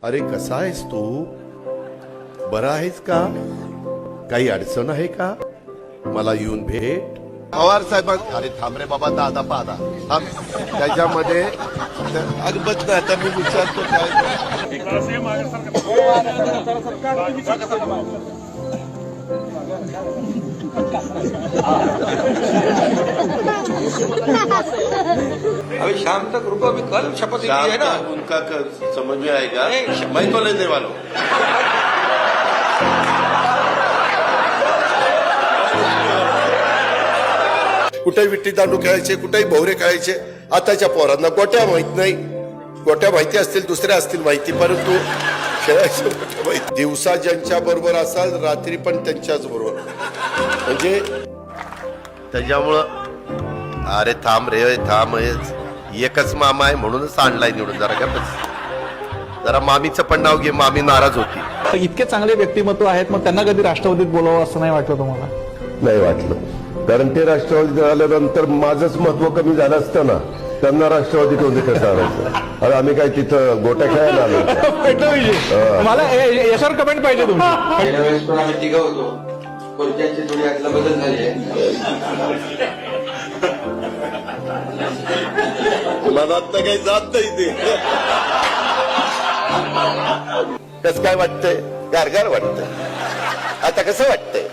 अरे कसा आहेस तू? बरा आहेस का? काही अडचण आहे का? मला येऊन भेट. पवार साहेब, अरे थांब रे बाबा, दादा पादा थांब. त्याच्यामध्ये अगबत नाही. आता मी विचारतो अभी शाम तक रुको, अभी कल शपथ ली है ना। उनका समझ में आएगा. मैं तो लेने वाला हूं. कुठेही विट्टी दांडू खेळायचे, कुठेही भोवरे खेळायचे. आताच्या पोरांना गोट्या माहित नाही. गोट्या माहिती असतील, दुसऱ्या असतील माहिती, परंतु खेळायचे गोट्या माहिती. दिवसा ज्यांच्या बरोबर असाल, रात्री पण त्यांच्याच बरोबर. म्हणजे त्याच्यामुळं अरे थांब रे थांब, एकच मामा आहे म्हणूनच आणलाय निवडून. जरा का बस, जरा मामीचं पण नाव घे. मामी नाराज होती. इतके चांगले व्यक्तिमत्व आहेत, मग त्यांना कधी राष्ट्रवादीत बोलावं असं नाही वाटलं तुम्हाला? नाही वाटलं, कारण ते राष्ट्रवादीत आल्यानंतर माझंच महत्व कमी झालं असतं ना. त्यांना राष्ट्रवादीत होते कसं आणायचं? अरे आम्ही काय तिथं गोट्या खेळायला आलो? मला याच्यावर कमेंट पाहिजे तुमची. गेल्या वेळेस पण आम्ही तिघं होतो, खुर्च्यांची थोडी आतला बदल झाली आहे. मनात काही जात नाही ते. कस काय वाटतंय? गारगार वाटतंय. आता कसं वाटतंय?